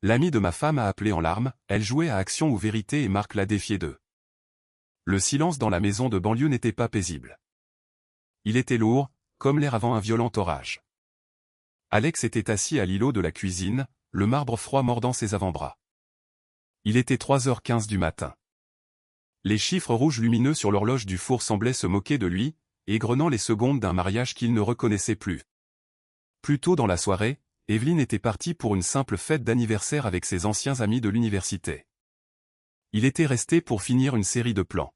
L'ami de ma femme a appelé en larmes, elle jouait à Action ou Vérité et Marc l'a défié d'eux. Le silence dans la maison de banlieue n'était pas paisible. Il était lourd, comme l'air avant un violent orage. Alex était assis à l'îlot de la cuisine, le marbre froid mordant ses avant-bras. Il était 3h15 du matin. Les chiffres rouges lumineux sur l'horloge du four semblaient se moquer de lui, égrenant les secondes d'un mariage qu'il ne reconnaissait plus. Plus tôt dans la soirée, Evelyne était partie pour une simple fête d'anniversaire avec ses anciens amis de l'université. Il était resté pour finir une série de plans.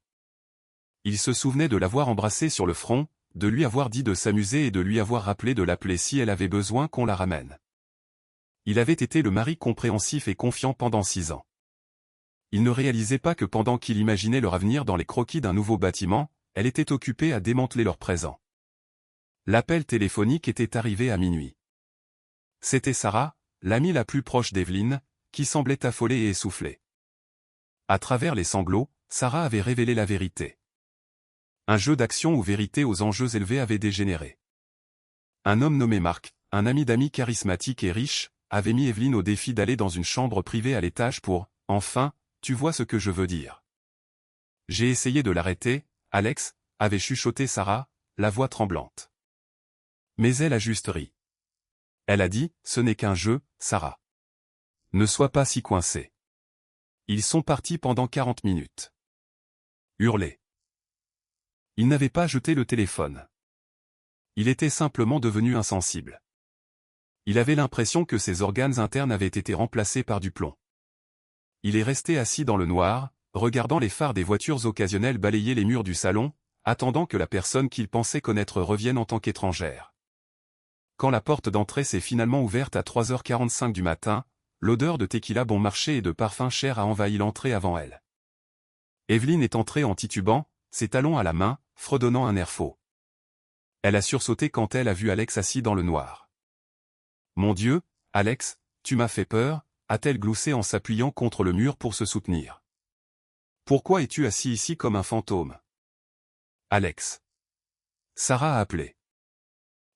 Il se souvenait de l'avoir embrassée sur le front, de lui avoir dit de s'amuser et de lui avoir rappelé de l'appeler si elle avait besoin qu'on la ramène. Il avait été le mari compréhensif et confiant pendant 6 ans. Il ne réalisait pas que pendant qu'il imaginait leur avenir dans les croquis d'un nouveau bâtiment, elle était occupée à démanteler leur présent. L'appel téléphonique était arrivé à minuit. C'était Sarah, l'amie la plus proche d'Evelyne, qui semblait affolée et essoufflée. À travers les sanglots, Sarah avait révélé la vérité. Un jeu d'action ou vérité aux enjeux élevés avait dégénéré. Un homme nommé Marc, un ami d'amis charismatique et riche, avait mis Evelyne au défi d'aller dans une chambre privée à l'étage pour « Enfin, tu vois ce que je veux dire ». J'ai essayé de l'arrêter, Alex, avait chuchoté Sarah, la voix tremblante. Mais elle a juste ri. Elle a dit, ce n'est qu'un jeu, Sarah. Ne sois pas si coincée. Ils sont partis pendant 40 minutes. Hurler. Il n'avait pas jeté le téléphone. Il était simplement devenu insensible. Il avait l'impression que ses organes internes avaient été remplacés par du plomb. Il est resté assis dans le noir, regardant les phares des voitures occasionnelles balayer les murs du salon, attendant que la personne qu'il pensait connaître revienne en tant qu'étrangère. Quand la porte d'entrée s'est finalement ouverte à 3h45 du matin, l'odeur de tequila bon marché et de parfum cher a envahi l'entrée avant elle. Evelyne est entrée en titubant, ses talons à la main, fredonnant un air faux. Elle a sursauté quand elle a vu Alex assis dans le noir. « Mon Dieu, Alex, tu m'as fait peur », a-t-elle gloussé en s'appuyant contre le mur pour se soutenir. « Pourquoi es-tu assis ici comme un fantôme ?»« Alex. » Sarah a appelé.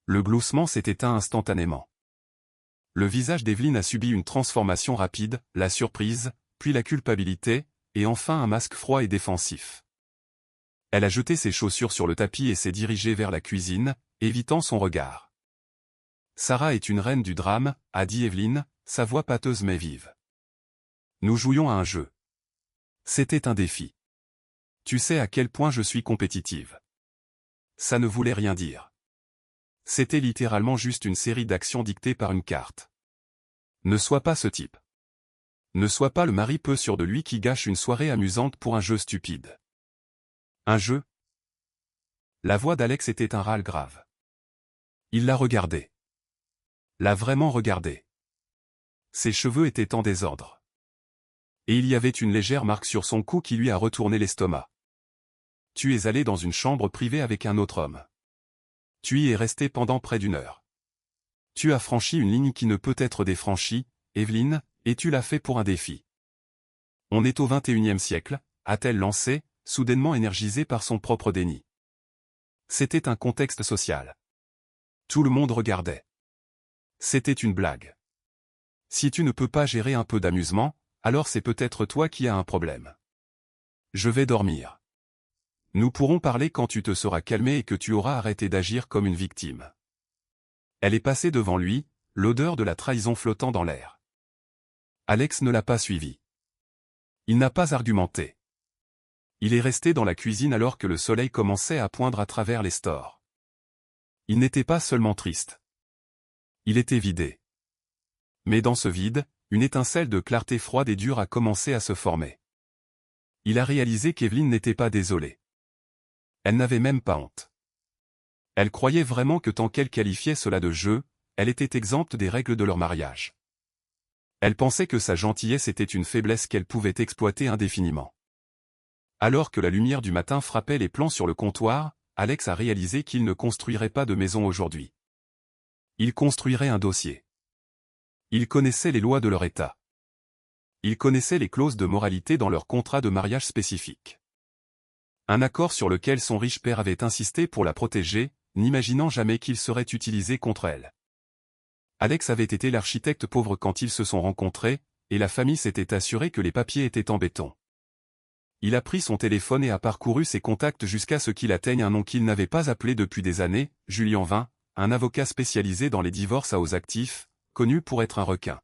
Le gloussement s'est éteint instantanément. Le visage d'Evelyne a subi une transformation rapide, la surprise, puis la culpabilité, et enfin un masque froid et défensif. Elle a jeté ses chaussures sur le tapis et s'est dirigée vers la cuisine, évitant son regard. « Sarah est une reine du drame », a dit Evelyne, sa voix pâteuse mais vive. « Nous jouions à un jeu. C'était un défi. Tu sais à quel point je suis compétitive. » Ça ne voulait rien dire. C'était littéralement juste une série d'actions dictées par une carte. Ne sois pas ce type. Ne sois pas le mari peu sûr de lui qui gâche une soirée amusante pour un jeu stupide. Un jeu? La voix d'Alex était un râle grave. Il l'a regardé. L'a vraiment regardé. Ses cheveux étaient en désordre. Et il y avait une légère marque sur son cou qui lui a retourné l'estomac. Tu es allé dans une chambre privée avec un autre homme. Tu y es resté pendant près d'1 heure. Tu as franchi une ligne qui ne peut être défranchie, Evelyne, et tu l'as fait pour un défi. On est au XXIe siècle, a-t-elle lancé, soudainement énergisée par son propre déni. C'était un contexte social. Tout le monde regardait. C'était une blague. Si tu ne peux pas gérer un peu d'amusement, alors c'est peut-être toi qui as un problème. Je vais dormir. Nous pourrons parler quand tu te seras calmé et que tu auras arrêté d'agir comme une victime. Elle est passée devant lui, l'odeur de la trahison flottant dans l'air. Alex ne l'a pas suivi. Il n'a pas argumenté. Il est resté dans la cuisine alors que le soleil commençait à poindre à travers les stores. Il n'était pas seulement triste. Il était vidé. Mais dans ce vide, une étincelle de clarté froide et dure a commencé à se former. Il a réalisé qu'Evelyne n'était pas désolée. Elle n'avait même pas honte. Elle croyait vraiment que tant qu'elle qualifiait cela de jeu, elle était exempte des règles de leur mariage. Elle pensait que sa gentillesse était une faiblesse qu'elle pouvait exploiter indéfiniment. Alors que la lumière du matin frappait les plans sur le comptoir, Alex a réalisé qu'il ne construirait pas de maison aujourd'hui. Il construirait un dossier. Il connaissait les lois de leur État. Il connaissait les clauses de moralité dans leur contrat de mariage spécifique. Un accord sur lequel son riche père avait insisté pour la protéger, n'imaginant jamais qu'il serait utilisé contre elle. Alex avait été l'architecte pauvre quand ils se sont rencontrés, et la famille s'était assurée que les papiers étaient en béton. Il a pris son téléphone et a parcouru ses contacts jusqu'à ce qu'il atteigne un nom qu'il n'avait pas appelé depuis des années, Julien Vin, un avocat spécialisé dans les divorces à hauts actifs, connu pour être un requin.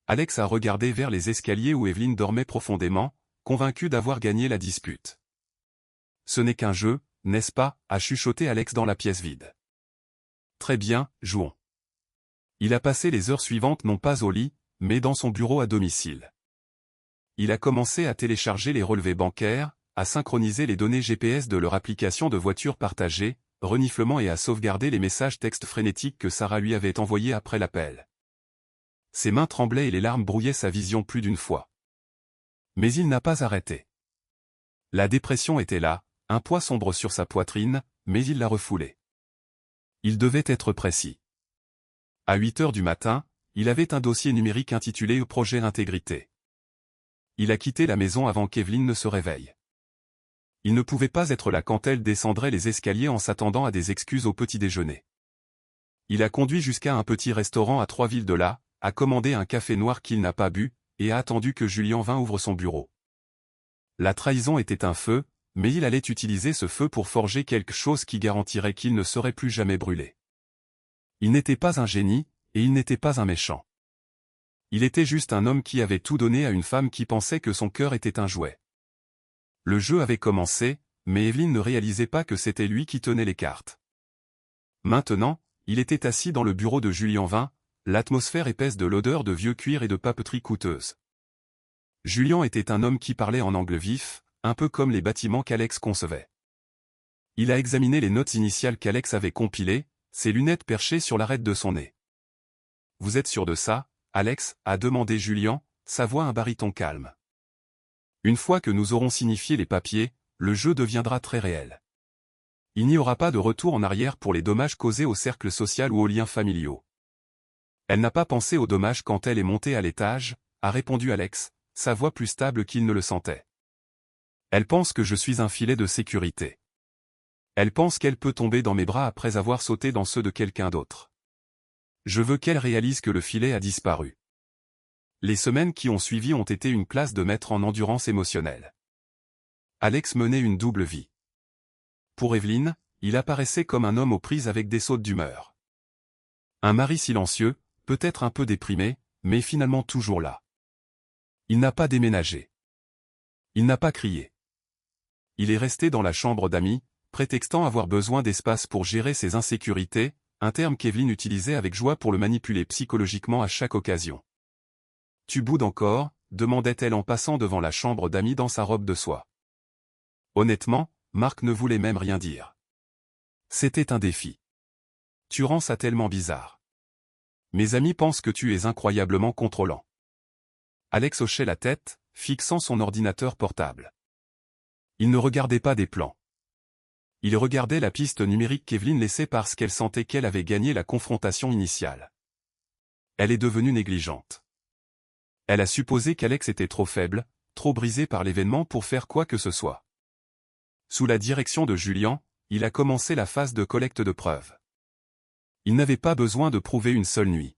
Alex a regardé vers les escaliers où Evelyne dormait profondément, convaincu d'avoir gagné la dispute. Ce n'est qu'un jeu, n'est-ce pas, a chuchoté Alex dans la pièce vide. Très bien, jouons. Il a passé les heures suivantes non pas au lit, mais dans son bureau à domicile. Il a commencé à télécharger les relevés bancaires, à synchroniser les données GPS de leur application de voiture partagée, reniflement et à sauvegarder les messages textes frénétiques que Sarah lui avait envoyés après l'appel. Ses mains tremblaient et les larmes brouillaient sa vision plus d'une fois. Mais il n'a pas arrêté. La dépression était là, un poids sombre sur sa poitrine, mais il l'a refoulé. Il devait être précis. À 8 heures du matin, il avait un dossier numérique intitulé « Projet Intégrité ». Il a quitté la maison avant qu'Evelyne ne se réveille. Il ne pouvait pas être là quand elle descendrait les escaliers en s'attendant à des excuses au petit déjeuner. Il a conduit jusqu'à un petit restaurant à 3 villes de là, a commandé un café noir qu'il n'a pas bu, et a attendu que Julien Vin ouvre son bureau. La trahison était un feu, mais il allait utiliser ce feu pour forger quelque chose qui garantirait qu'il ne serait plus jamais brûlé. Il n'était pas un génie, et il n'était pas un méchant. Il était juste un homme qui avait tout donné à une femme qui pensait que son cœur était un jouet. Le jeu avait commencé, mais Evelyne ne réalisait pas que c'était lui qui tenait les cartes. Maintenant, il était assis dans le bureau de Julien Vin, l'atmosphère épaisse de l'odeur de vieux cuir et de papeterie coûteuse. Julien était un homme qui parlait en angle vif, un peu comme les bâtiments qu'Alex concevait. Il a examiné les notes initiales qu'Alex avait compilées, ses lunettes perchées sur l'arête de son nez. « Vous êtes sûr de ça, Alex » a demandé Julien, sa voix un baryton calme. « Une fois que nous aurons signifié les papiers, le jeu deviendra très réel. Il n'y aura pas de retour en arrière pour les dommages causés au cercle social ou aux liens familiaux. » Elle n'a pas pensé aux dommages quand elle est montée à l'étage, a répondu Alex, sa voix plus stable qu'il ne le sentait. Elle pense que je suis un filet de sécurité. Elle pense qu'elle peut tomber dans mes bras après avoir sauté dans ceux de quelqu'un d'autre. Je veux qu'elle réalise que le filet a disparu. Les semaines qui ont suivi ont été une classe de maître en endurance émotionnelle. Alex menait une double vie. Pour Evelyne, il apparaissait comme un homme aux prises avec des sautes d'humeur. Un mari silencieux, peut-être un peu déprimé, mais finalement toujours là. Il n'a pas déménagé. Il n'a pas crié. Il est resté dans la chambre d'amis, prétextant avoir besoin d'espace pour gérer ses insécurités, un terme qu'Evelyne utilisait avec joie pour le manipuler psychologiquement à chaque occasion. « Tu boudes encore » demandait-elle en passant devant la chambre d'amis dans sa robe de soie. Honnêtement, Marc ne voulait même rien dire. C'était un défi. « Tu rends ça tellement bizarre. Mes amis pensent que tu es incroyablement contrôlant. » Alex hochait la tête, fixant son ordinateur portable. Il ne regardait pas des plans. Il regardait la piste numérique qu'Evelyne laissait parce qu'elle sentait qu'elle avait gagné la confrontation initiale. Elle est devenue négligente. Elle a supposé qu'Alex était trop faible, trop brisé par l'événement pour faire quoi que ce soit. Sous la direction de Julien, il a commencé la phase de collecte de preuves. Il n'avait pas besoin de prouver une seule nuit.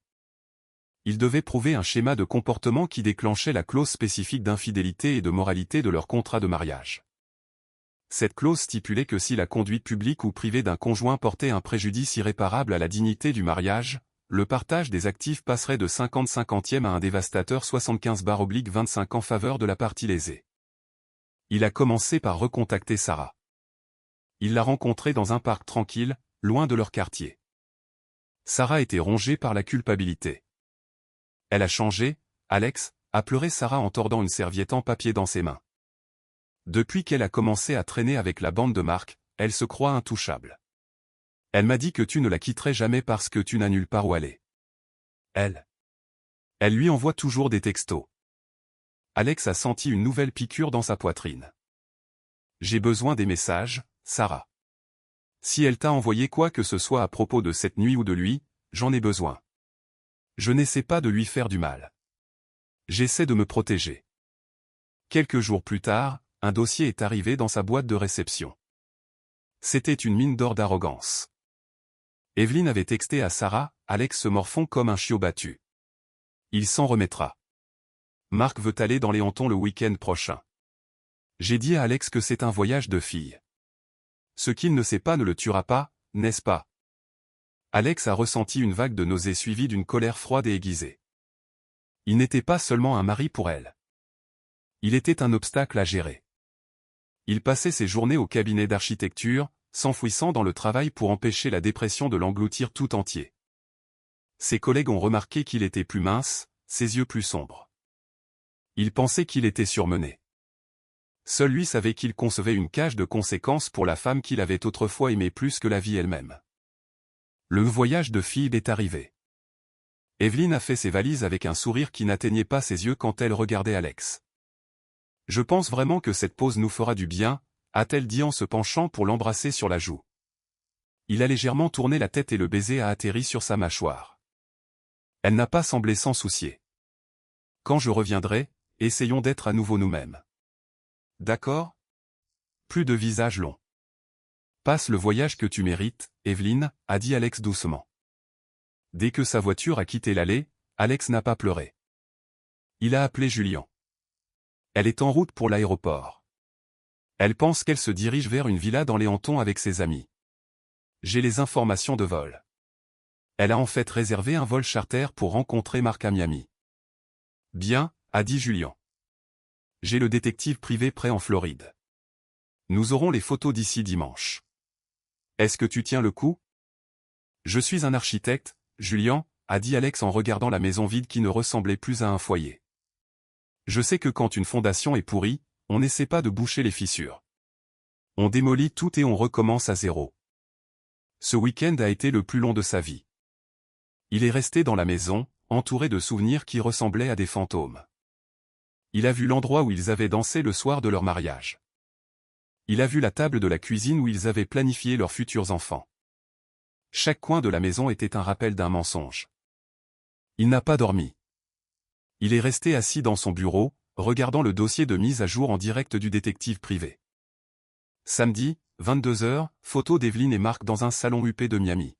Il devait prouver un schéma de comportement qui déclenchait la clause spécifique d'infidélité et de moralité de leur contrat de mariage. Cette clause stipulait que si la conduite publique ou privée d'un conjoint portait un préjudice irréparable à la dignité du mariage, le partage des actifs passerait de 50-50e à un dévastateur 75/25 en faveur de la partie lésée. Il a commencé par recontacter Sarah. Il l'a rencontrée dans un parc tranquille, loin de leur quartier. Sarah était rongée par la culpabilité. Elle a changé, Alex, a pleuré Sarah en tordant une serviette en papier dans ses mains. Depuis qu'elle a commencé à traîner avec la bande de Marc, elle se croit intouchable. Elle m'a dit que tu ne la quitterais jamais parce que tu n'as nulle part où aller. Elle lui envoie toujours des textos. Alex a senti une nouvelle piqûre dans sa poitrine. J'ai besoin des messages, Sarah. Si elle t'a envoyé quoi que ce soit à propos de cette nuit ou de lui, j'en ai besoin. Je n'essaie pas de lui faire du mal. J'essaie de me protéger. Quelques jours plus tard, un dossier est arrivé dans sa boîte de réception. C'était une mine d'or d'arrogance. Evelyne avait texté à Sarah, Alex se morfond comme un chiot battu. Il s'en remettra. Marc veut aller dans Léonton le week-end prochain. J'ai dit à Alex que c'est un voyage de filles. Ce qu'il ne sait pas ne le tuera pas, n'est-ce pas? Alex a ressenti une vague de nausée suivie d'une colère froide et aiguisée. Il n'était pas seulement un mari pour elle. Il était un obstacle à gérer. Il passait ses journées au cabinet d'architecture, s'enfouissant dans le travail pour empêcher la dépression de l'engloutir tout entier. Ses collègues ont remarqué qu'il était plus mince, ses yeux plus sombres. Ils pensaient qu'il était surmené. Seul lui savait qu'il concevait une cage de conséquences pour la femme qu'il avait autrefois aimée plus que la vie elle-même. Le voyage de filles est arrivé. Evelyne a fait ses valises avec un sourire qui n'atteignait pas ses yeux quand elle regardait Alex. « Je pense vraiment que cette pause nous fera du bien », a-t-elle dit en se penchant pour l'embrasser sur la joue. Il a légèrement tourné la tête et le baiser a atterri sur sa mâchoire. Elle n'a pas semblé s'en soucier. « Quand je reviendrai, essayons d'être à nouveau nous-mêmes. » D'accord? Plus de visage long. Passe le voyage que tu mérites, Evelyne, a dit Alex doucement. Dès que sa voiture a quitté l'allée, Alex n'a pas pleuré. Il a appelé Julien. Elle est en route pour l'aéroport. Elle pense qu'elle se dirige vers une villa dans Léonton avec ses amis. J'ai les informations de vol. Elle a en fait réservé un vol charter pour rencontrer Marc à Miami. Bien, a dit Julien. J'ai le détective privé prêt en Floride. Nous aurons les photos d'ici dimanche. Est-ce que tu tiens le coup? Je suis un architecte, Julien, a dit Alex en regardant la maison vide qui ne ressemblait plus à un foyer. Je sais que quand une fondation est pourrie, on n'essaie pas de boucher les fissures. On démolit tout et on recommence à zéro. Ce week-end a été le plus long de sa vie. Il est resté dans la maison, entouré de souvenirs qui ressemblaient à des fantômes. Il a vu l'endroit où ils avaient dansé le soir de leur mariage. Il a vu la table de la cuisine où ils avaient planifié leurs futurs enfants. Chaque coin de la maison était un rappel d'un mensonge. Il n'a pas dormi. Il est resté assis dans son bureau, regardant le dossier de mise à jour en direct du détective privé. Samedi, 22h, photo d'Evelyne et Marc dans un salon huppé de Miami.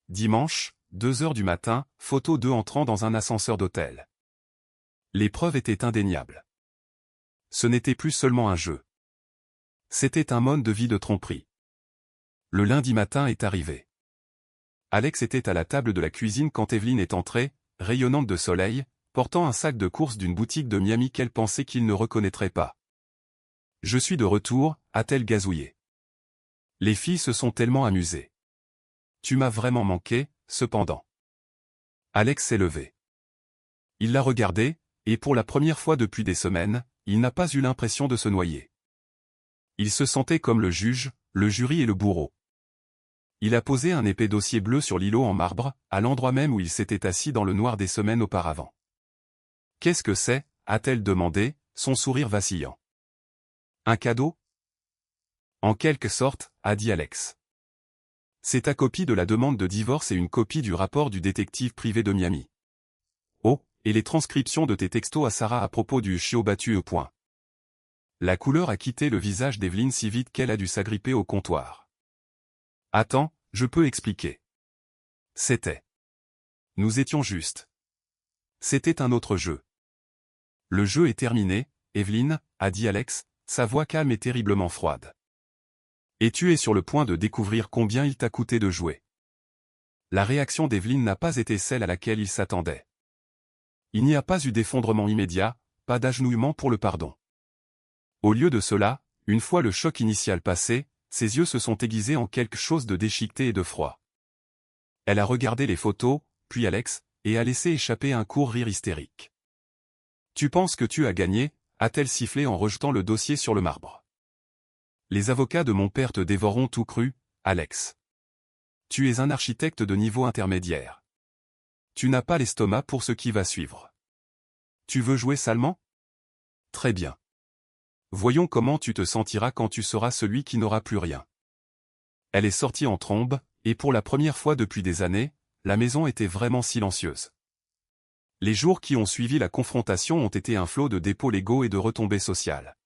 Dimanche, 2h du matin, photo d'eux entrant dans un ascenseur d'hôtel. Les preuves étaient indéniables. Ce n'était plus seulement un jeu. C'était un mode de vie de tromperie. Le lundi matin est arrivé. Alex était à la table de la cuisine quand Evelyne est entrée, rayonnante de soleil, portant un sac de courses d'une boutique de Miami qu'elle pensait qu'il ne reconnaîtrait pas. « Je suis de retour », a-t-elle gazouillé. Les filles se sont tellement amusées. Tu m'as vraiment manqué, cependant. Alex s'est levé. Il l'a regardé, et pour la première fois depuis des semaines, il n'a pas eu l'impression de se noyer. Il se sentait comme le juge, le jury et le bourreau. Il a posé un épais dossier bleu sur l'îlot en marbre, à l'endroit même où il s'était assis dans le noir des semaines auparavant. « Qu'est-ce que c'est » a-t-elle demandé, son sourire vacillant. « Un cadeau ?» En quelque sorte, a dit Alex. C'est ta copie de la demande de divorce et une copie du rapport du détective privé de Miami. Oh, et les transcriptions de tes textos à Sarah à propos du chiot battu au point. La couleur a quitté le visage d'Evelyne si vite qu'elle a dû s'agripper au comptoir. Attends, je peux expliquer. C'était. Nous étions justes. C'était un autre jeu. Le jeu est terminé, Evelyne, a dit Alex, sa voix calme et terriblement froide. Et tu es sur le point de découvrir combien il t'a coûté de jouer. La réaction d'Evelyne n'a pas été celle à laquelle il s'attendait. Il n'y a pas eu d'effondrement immédiat, pas d'agenouillement pour le pardon. Au lieu de cela, une fois le choc initial passé, ses yeux se sont aiguisés en quelque chose de déchiqueté et de froid. Elle a regardé les photos, puis Alex, et a laissé échapper un court rire hystérique. « Tu penses que tu as gagné » a-t-elle sifflé en rejetant le dossier sur le marbre. « Les avocats de mon père te dévoreront tout cru, Alex. Tu es un architecte de niveau intermédiaire. Tu n'as pas l'estomac pour ce qui va suivre. Tu veux jouer salement? Très bien. Voyons comment tu te sentiras quand tu seras celui qui n'aura plus rien. » Elle est sortie en trombe, et pour la première fois depuis des années, la maison était vraiment silencieuse. Les jours qui ont suivi la confrontation ont été un flot de dépôts légaux et de retombées sociales.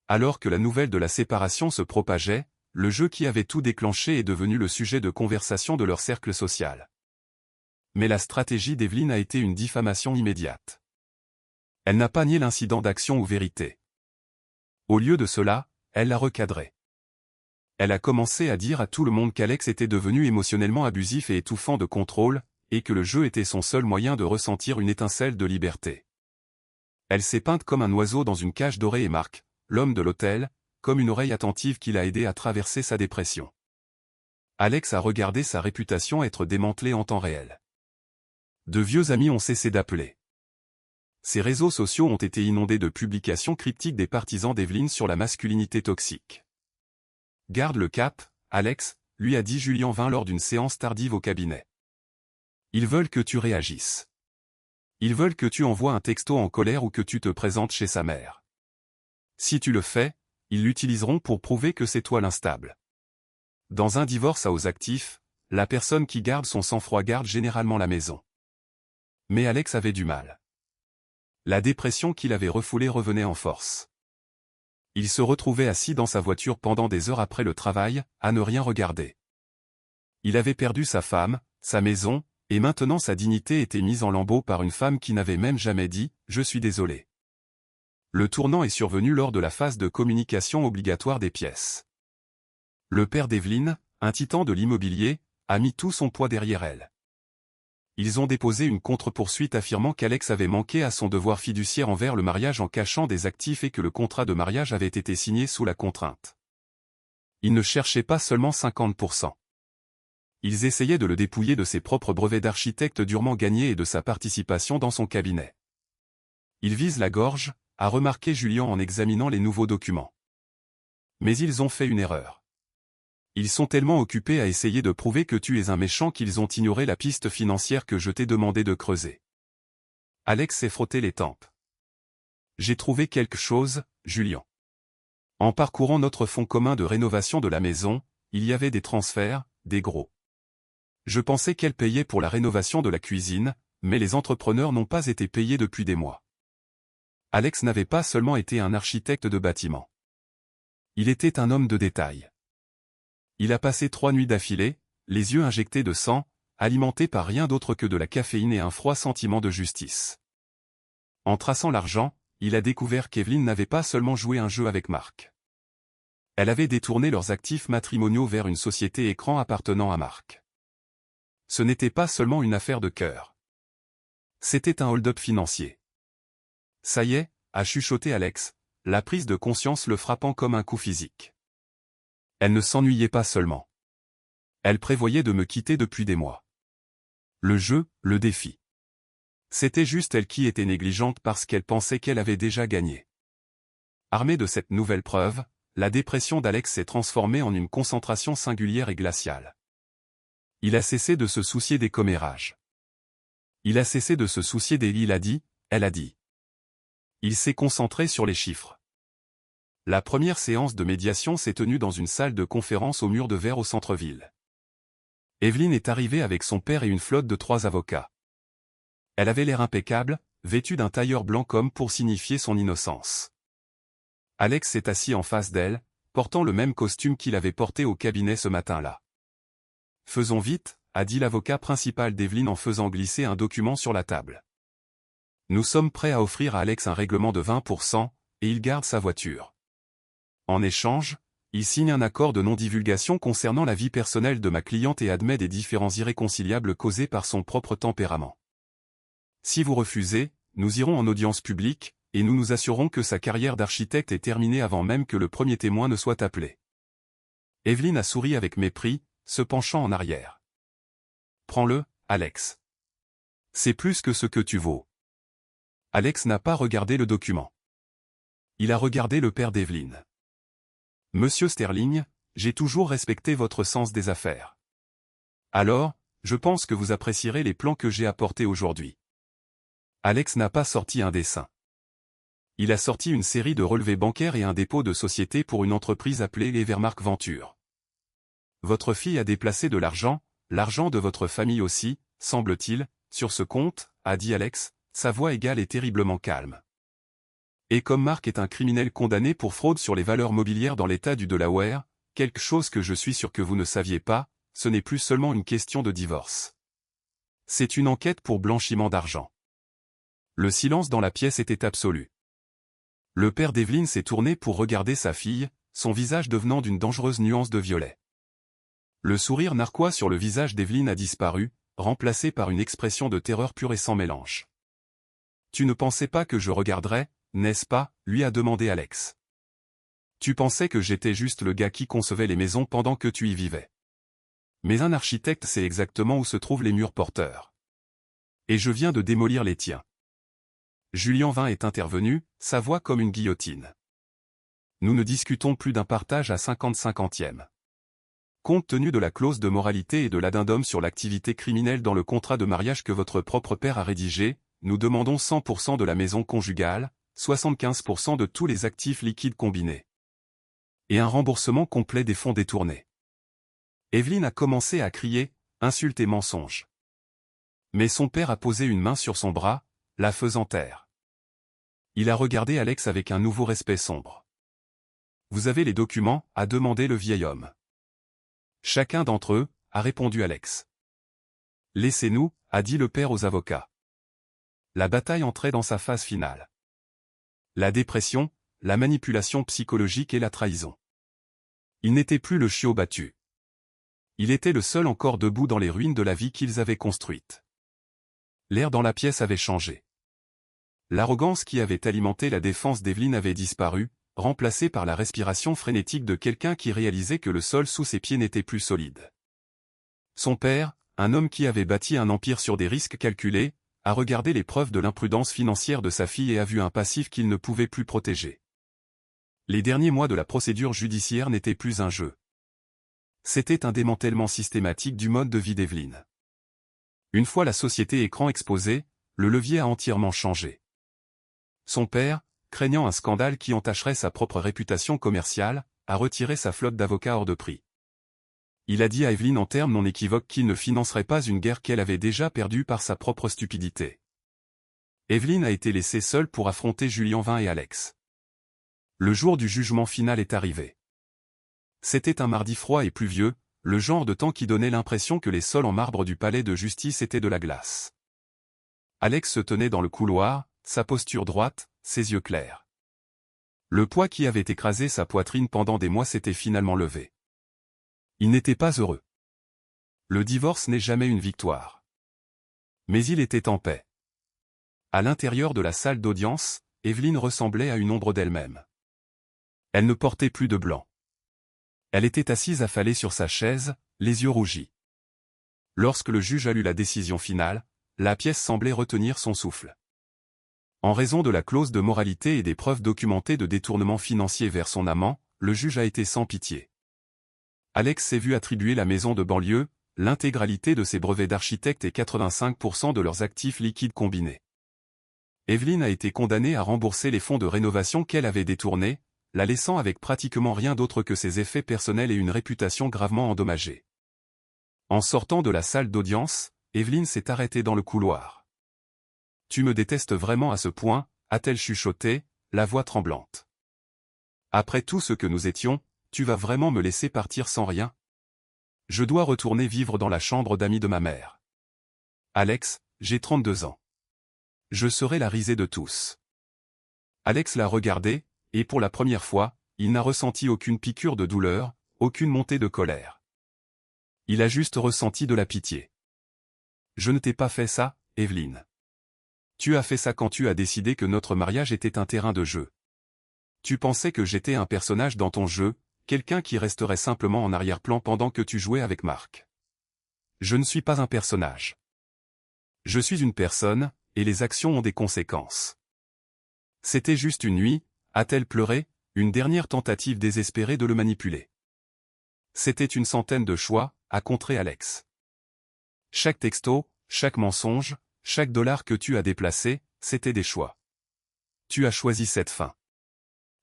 Alors que la nouvelle de la séparation se propageait, le jeu qui avait tout déclenché est devenu le sujet de conversation de leur cercle social. Mais la stratégie d'Evelyne a été une diffamation immédiate. Elle n'a pas nié l'incident d'Action ou Vérité. Au lieu de cela, elle l'a recadré. Elle a commencé à dire à tout le monde qu'Alex était devenu émotionnellement abusif et étouffant de contrôle, et que le jeu était son seul moyen de ressentir une étincelle de liberté. Elle s'est peinte comme un oiseau dans une cage dorée et Marc, l'homme de l'hôtel, comme une oreille attentive qui l'a aidé à traverser sa dépression. Alex a regardé sa réputation être démantelée en temps réel. De vieux amis ont cessé d'appeler. Ses réseaux sociaux ont été inondés de publications cryptiques des partisans d'Evelyne sur la masculinité toxique. « Garde le cap, Alex », lui a dit Julien Vin lors d'une séance tardive au cabinet. Ils veulent que tu réagisses. Ils veulent que tu envoies un texto en colère ou que tu te présentes chez sa mère. Si tu le fais, ils l'utiliseront pour prouver que c'est toi l'instable. Dans un divorce à aux actifs, la personne qui garde son sang-froid garde généralement la maison. Mais Alex avait du mal. La dépression qu'il avait refoulée revenait en force. Il se retrouvait assis dans sa voiture pendant des heures après le travail, à ne rien regarder. Il avait perdu sa femme, sa maison, et maintenant sa dignité était mise en lambeaux par une femme qui n'avait même jamais dit « Je suis désolé ». Le tournant est survenu lors de la phase de communication obligatoire des pièces. Le père d'Evelyne, un titan de l'immobilier, a mis tout son poids derrière elle. Ils ont déposé une contre-poursuite affirmant qu'Alex avait manqué à son devoir fiduciaire envers le mariage en cachant des actifs et que le contrat de mariage avait été signé sous la contrainte. Ils ne cherchaient pas seulement 50%. Ils essayaient de le dépouiller de ses propres brevets d'architecte durement gagnés et de sa participation dans son cabinet. Ils visent la gorge, a remarqué Julien en examinant les nouveaux documents. Mais ils ont fait une erreur. Ils sont tellement occupés à essayer de prouver que tu es un méchant qu'ils ont ignoré la piste financière que je t'ai demandé de creuser. Alex s'est frotté les tempes. J'ai trouvé quelque chose, Julien. En parcourant notre fonds commun de rénovation de la maison, il y avait des transferts, des gros. Je pensais qu'elle payait pour la rénovation de la cuisine, mais les entrepreneurs n'ont pas été payés depuis des mois. Alex n'avait pas seulement été un architecte de bâtiment. Il était un homme de détail. Il a passé 3 nuits d'affilée, les yeux injectés de sang, alimentés par rien d'autre que de la caféine et un froid sentiment de justice. En traçant l'argent, il a découvert qu'Evelyne n'avait pas seulement joué un jeu avec Marc. Elle avait détourné leurs actifs matrimoniaux vers une société écran appartenant à Marc. Ce n'était pas seulement une affaire de cœur. C'était un hold-up financier. Ça y est, a chuchoté Alex, la prise de conscience le frappant comme un coup physique. Elle ne s'ennuyait pas seulement. Elle prévoyait de me quitter depuis des mois. Le jeu, le défi. C'était juste elle qui était négligente parce qu'elle pensait qu'elle avait déjà gagné. Armée de cette nouvelle preuve, la dépression d'Alex s'est transformée en une concentration singulière et glaciale. Il a cessé de se soucier des commérages. Il a cessé de se soucier des il a dit, elle a dit. Il s'est concentré sur les chiffres. La première séance de médiation s'est tenue dans une salle de conférence au mur de verre au centre-ville. Evelyne est arrivée avec son père et une flotte de 3 avocats. Elle avait l'air impeccable, vêtue d'un tailleur blanc comme pour signifier son innocence. Alex s'est assis en face d'elle, portant le même costume qu'il avait porté au cabinet ce matin-là. « Faisons vite », a dit l'avocat principal d'Evelyne en faisant glisser un document sur la table. « Nous sommes prêts à offrir à Alex un règlement de 20%, et il garde sa voiture. En échange, il signe un accord de non-divulgation concernant la vie personnelle de ma cliente et admet des différends irréconciliables causés par son propre tempérament. Si vous refusez, nous irons en audience publique, et nous nous assurons que sa carrière d'architecte est terminée avant même que le premier témoin ne soit appelé. » Evelyne a souri avec mépris, se penchant en arrière. « Prends-le, Alex. C'est plus que ce que tu vaux. » Alex n'a pas regardé le document. Il a regardé le père d'Evelyne. « Monsieur Sterling, j'ai toujours respecté votre sens des affaires. Alors, je pense que vous apprécierez les plans que j'ai apportés aujourd'hui. » Alex n'a pas sorti un dessin. Il a sorti une série de relevés bancaires et un dépôt de société pour une entreprise appelée Evermark Venture. « Votre fille a déplacé de l'argent de votre famille aussi, semble-t-il, sur ce compte, a dit Alex, sa voix égale et terriblement calme. Et comme Marc est un criminel condamné pour fraude sur les valeurs mobilières dans l'état du Delaware, quelque chose que je suis sûr que vous ne saviez pas, ce n'est plus seulement une question de divorce. C'est une enquête pour blanchiment d'argent. Le silence dans la pièce était absolu. Le père d'Evelyne s'est tourné pour regarder sa fille, son visage devenant d'une dangereuse nuance de violet. Le sourire narquois sur le visage d'Evelyne a disparu, remplacé par une expression de terreur pure et sans mélange. « Tu ne pensais pas que je regarderais, n'est-ce pas ?» lui a demandé Alex. « Tu pensais que j'étais juste le gars qui concevait les maisons pendant que tu y vivais. Mais un architecte sait exactement où se trouvent les murs porteurs. Et je viens de démolir les tiens. » Julien Vin est intervenu, sa voix comme une guillotine. Nous ne discutons plus d'un partage à 50-50e. Compte tenu de la clause de moralité et de l'addendum sur l'activité criminelle dans le contrat de mariage que votre propre père a rédigé, nous demandons 100% de la maison conjugale, 75% de tous les actifs liquides combinés. Et un remboursement complet des fonds détournés. Evelyne a commencé à crier, insulte et mensonge. Mais son père a posé une main sur son bras, la faisant taire. Il a regardé Alex avec un nouveau respect sombre. « Vous avez les documents ?» a demandé le vieil homme. « Chacun d'entre eux » a répondu Alex. « Laissez-nous » a dit le père aux avocats. La bataille entrait dans sa phase finale. La dépression, la manipulation psychologique et la trahison. Il n'était plus le chiot battu. Il était le seul encore debout dans les ruines de la vie qu'ils avaient construite. L'air dans la pièce avait changé. L'arrogance qui avait alimenté la défense d'Evelyne avait disparu, remplacée par la respiration frénétique de quelqu'un qui réalisait que le sol sous ses pieds n'était plus solide. Son père, un homme qui avait bâti un empire sur des risques calculés, a regardé les preuves de l'imprudence financière de sa fille et a vu un passif qu'il ne pouvait plus protéger. Les derniers mois de la procédure judiciaire n'étaient plus un jeu. C'était un démantèlement systématique du mode de vie d'Evelyne. Une fois la société écran exposée, le levier a entièrement changé. Son père, craignant un scandale qui entacherait sa propre réputation commerciale, a retiré sa flotte d'avocats hors de prix. Il a dit à Evelyne en termes non équivoques qu'il ne financerait pas une guerre qu'elle avait déjà perdue par sa propre stupidité. Evelyne a été laissée seule pour affronter Julien Vin et Alex. Le jour du jugement final est arrivé. C'était un mardi froid et pluvieux, le genre de temps qui donnait l'impression que les sols en marbre du palais de justice étaient de la glace. Alex se tenait dans le couloir, sa posture droite, ses yeux clairs. Le poids qui avait écrasé sa poitrine pendant des mois s'était finalement levé. Il n'était pas heureux. Le divorce n'est jamais une victoire. Mais il était en paix. À l'intérieur de la salle d'audience, Evelyne ressemblait à une ombre d'elle-même. Elle ne portait plus de blanc. Elle était assise affalée sur sa chaise, les yeux rougis. Lorsque le juge a lu la décision finale, la pièce semblait retenir son souffle. En raison de la clause de moralité et des preuves documentées de détournement financier vers son amant, le juge a été sans pitié. Alex s'est vu attribuer la maison de banlieue, l'intégralité de ses brevets d'architecte et 85% de leurs actifs liquides combinés. Evelyne a été condamnée à rembourser les fonds de rénovation qu'elle avait détournés, la laissant avec pratiquement rien d'autre que ses effets personnels et une réputation gravement endommagée. En sortant de la salle d'audience, Evelyne s'est arrêtée dans le couloir. « Tu me détestes vraiment à ce point ?» a-t-elle chuchoté, la voix tremblante. « Après tout ce que nous étions, tu vas vraiment me laisser partir sans rien ? Je dois retourner vivre dans la chambre d'amis de ma mère. Alex, j'ai 32 ans. Je serai la risée de tous. » Alex l'a regardé, et pour la première fois, il n'a ressenti aucune piqûre de douleur, aucune montée de colère. Il a juste ressenti de la pitié. « Je ne t'ai pas fait ça, Evelyne. Tu as fait ça quand tu as décidé que notre mariage était un terrain de jeu. Tu pensais que j'étais un personnage dans ton jeu, quelqu'un qui resterait simplement en arrière-plan pendant que tu jouais avec Marc. Je ne suis pas un personnage. Je suis une personne, et les actions ont des conséquences. C'était juste une nuit, a-t-elle pleuré, une dernière tentative désespérée de le manipuler. C'était une centaine de choix, a contré Alex. Chaque texto, chaque mensonge, chaque dollar que tu as déplacé, c'était des choix. Tu as choisi cette fin.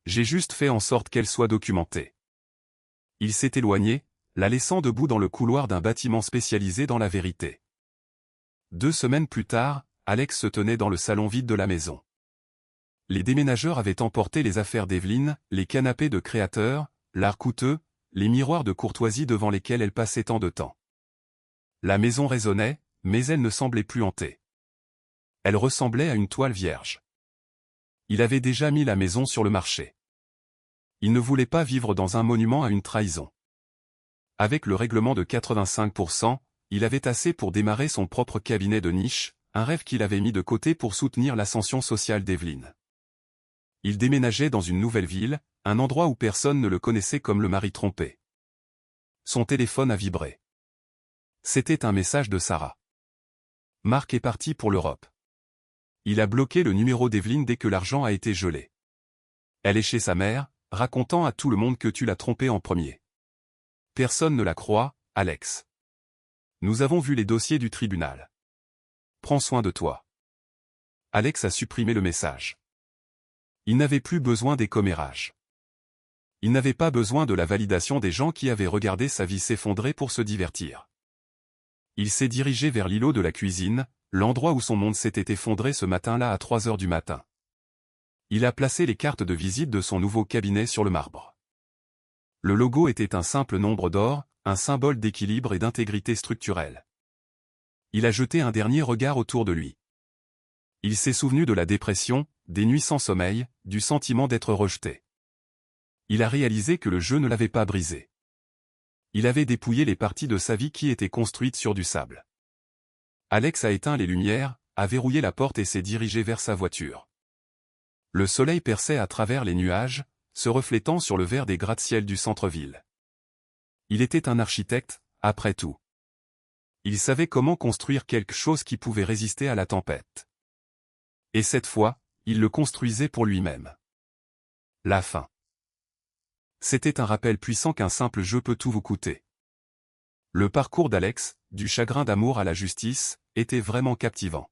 J'ai juste fait en sorte qu'elle soit documentée. Il s'est éloigné, la laissant debout dans le couloir d'un bâtiment spécialisé dans la vérité. 2 semaines plus tard, Alex se tenait dans le salon vide de la maison. Les déménageurs avaient emporté les affaires d'Evelyne, les canapés de créateurs, l'art coûteux, les miroirs de courtoisie devant lesquels elle passait tant de temps. La maison résonnait, mais elle ne semblait plus hantée. Elle ressemblait à une toile vierge. Il avait déjà mis la maison sur le marché. Il ne voulait pas vivre dans un monument à une trahison. Avec le règlement de 85%, il avait assez pour démarrer son propre cabinet de niche, un rêve qu'il avait mis de côté pour soutenir l'ascension sociale d'Evelyne. Il déménageait dans une nouvelle ville, un endroit où personne ne le connaissait comme le mari trompé. Son téléphone a vibré. C'était un message de Sarah. Marc est parti pour l'Europe. Il a bloqué le numéro d'Evelyne dès que l'argent a été gelé. Elle est chez sa mère, racontant à tout le monde que tu l'as trompée en premier. Personne ne la croit, Alex. Nous avons vu les dossiers du tribunal. Prends soin de toi. Alex a supprimé le message. Il n'avait plus besoin des commérages. Il n'avait pas besoin de la validation des gens qui avaient regardé sa vie s'effondrer pour se divertir. Il s'est dirigé vers l'îlot de la cuisine, l'endroit où son monde s'était effondré ce matin-là à 3 heures du matin. Il a placé les cartes de visite de son nouveau cabinet sur le marbre. Le logo était un simple nombre d'or, un symbole d'équilibre et d'intégrité structurelle. Il a jeté un dernier regard autour de lui. Il s'est souvenu de la dépression, des nuits sans sommeil, du sentiment d'être rejeté. Il a réalisé que le jeu ne l'avait pas brisé. Il avait dépouillé les parties de sa vie qui étaient construites sur du sable. Alex a éteint les lumières, a verrouillé la porte et s'est dirigé vers sa voiture. Le soleil perçait à travers les nuages, se reflétant sur le vert des gratte-ciel du centre-ville. Il était un architecte, après tout. Il savait comment construire quelque chose qui pouvait résister à la tempête. Et cette fois, il le construisait pour lui-même. La fin. C'était un rappel puissant qu'un simple jeu peut tout vous coûter. Le parcours d'Alex, du chagrin d'amour à la justice, était vraiment captivant.